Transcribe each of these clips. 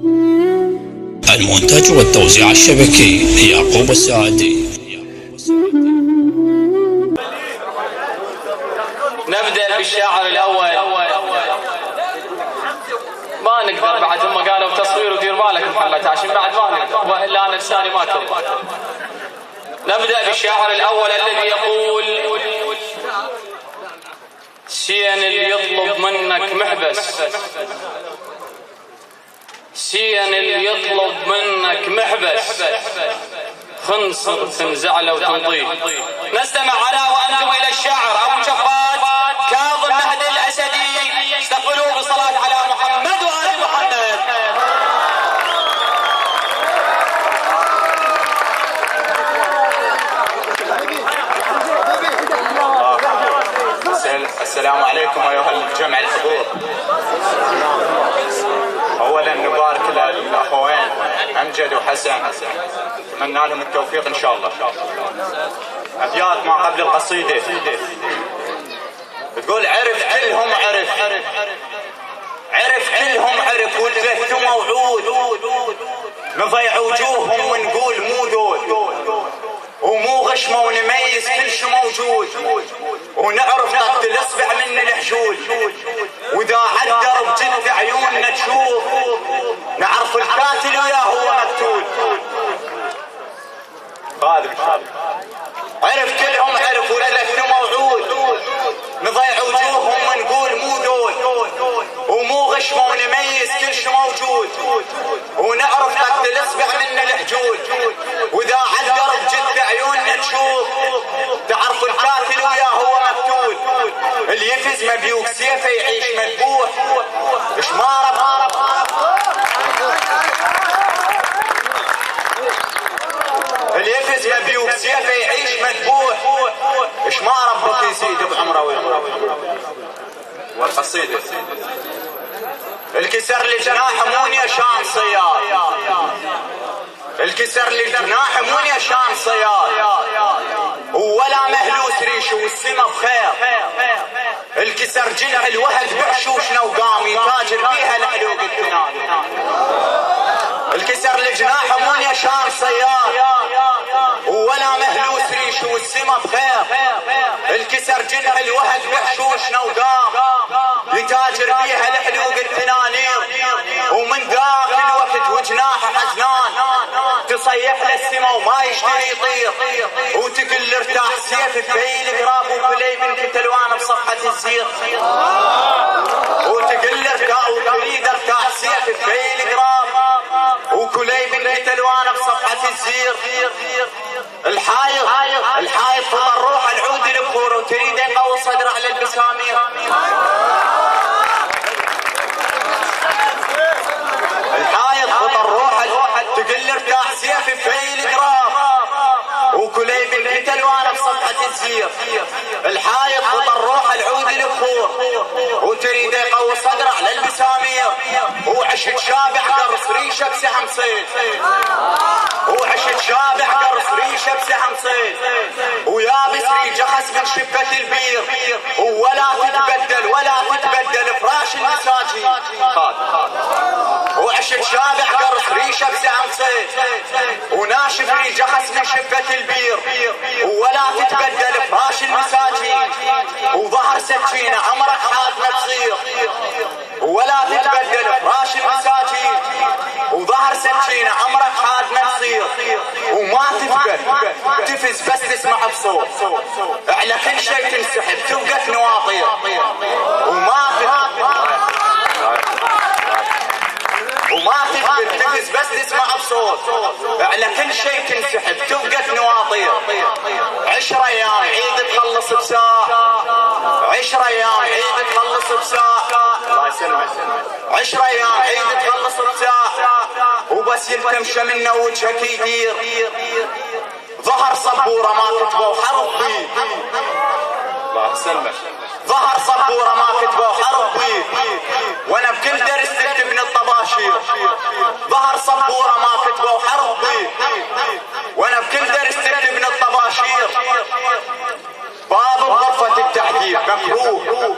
المونتاج والتوزيع الشبكي يعقوب الساعدي. نبدأ بالشاعر الأول. ما نقدر بعد، هم قالوا تصوير ودير بالك محمد عشان بعد ما نقدر، وإلا أنا لساني ما كذب. نبدأ بالشاعر الأول الذي يقول: سين اللي يطلب منك محبس، سين اللي يطلب منك محبس، خنصر تنزعله وتنطيه. نستمع على وأنتم إلى الشاعر أبو جفات كاظم مهدي الأسدي. استقبلوه بالصلاة على محمد وآل محمد. السلام عليكم أيها الجمع الحضور. أولا نبارك للأخوين أمجد وحسن، أتمنى لهم التوفيق إن شاء الله. أبيات ما قبل القصيدة بتقول: عرف كلهم عرف، عرف كلهم عرف، والبث موعود، نضيع وجوههم ونقول مو دول، ومو غشمة ونميز كل شي موجود، ونعرف طقت الاصبع من الحجول، واذا عالدرب جد عيوننا تشوف، نعرف القاتل وياه هو مقتول. عرف كلهم عرف والبث موعود، نضيع وجوههم ونقول مو دول، ومو غشمة ونميز كل شي موجود، ونعرف طقت الاصبع من الحجول، واذا عالدرب جد عيوننا تشوف، تعرف القاتل وياه هو مقتول. اللي يفز مبيوك سيفه يعيش مذبوح، شمارة اللي يفز مبيوك سيفه يعيش مذبوح، ما ربك يزيد بعمره. والقصيدة: الكسر لجناح مون يا شام صياد، الكسر لجناح مون يا شام صياد، ولا مهلوس ريش والسما بخير، الكسر جنح الوهد بعشوشنا وقام يتاجر بيها العلوق الثنان. الكسر لجناح مون يا شام صياد، ولا مهلوس ريش والسما بخير، الكسر جنح الوهد بحشوشنا وقام يتاجر بيها الحلوق الثنانير، ومن ذاك الوقت وجناحه حزنان، تصيح للسما وما يشتري يطير، وتقل ارتاح سيف في القراب، وكلي بن كتلوان بصفحة الزير، وتقل ارتاح وتريد ارتاح سيف في القراب، وكلي بن كتلوان بصفحة الزير. الحايط فضل روح العود البخور، وتريد يقوي صدره على البسامير. الحايط فضل روح تقل ارتاح سيف في القراب، وكلي بن كتلوان بصفحة الزير. الحايط فضل روح العود البخور، وتريد يقوي صدره على البسامير، وعشت شابح قرص ريشه بسهم صيد، وعشت شابح قرص ريشه بسهم صيد، ويابس ريجه خس من شفة البير، ولا تتبدل ولا تتبدل فراش المساجين. وعشت شابح قرص ريشه بسهم صيد، وناشف ريجه خس من شفة البير، ولا تتبدل فراش المساجين، وظهر سكينه عمرك حاد تصير، ولا تتبدل فراش المساجين، وظهر سكينه عمرك حاد ما تصير، وما تثبت تفز بس تسمع بصوت، على كل شيء تنسحب تبقى نواطير، وما تثبت تفز بس تسمع بصوت، على كل شيء تنسحب تبقى نواطير. 10 أيام عيد تخلص بساعة، 10 أيام عيد تخلص بساعة، الله يسلمك. 10 أيام عيد تخلص بساعة، وبس يلتمش منه وجهك يدير، ظهر صبورة ما كتبوا حرف بيه، الله يسلمك. ظهر صبورة ما كتبوا حرف بيه، وانا بكل درس تكتب من الطباشير. ظهر صبورة ما كتبوا حرف بيه، وانا بكل درس تكتب من الطباشير. باب غرفة التعذيب مكروه،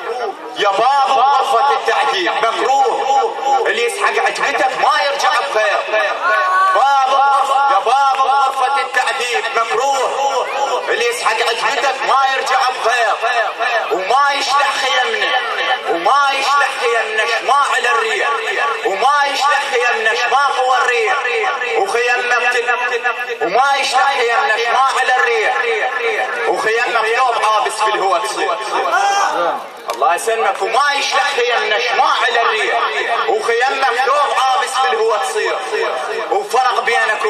يا باب غرفة التعذيب مكروه، اللي يسحق عجبتك ما يرجع الهدف ما يرجع بخير، وما يشلح خيمنا، وما يشلح خيمنا شماع على الريح، وما يشلح خيمنا شماع قوى الريح، وخيمنا وما يشلح خيمنا شماع على الريح، وخيمنا ثوب عابس بالهواء تصير. الله يسلمك. وما يشلح خيمنا شماع على الريح، وخيمنا ثوب عابس بالهواء تصير. وفرق بينك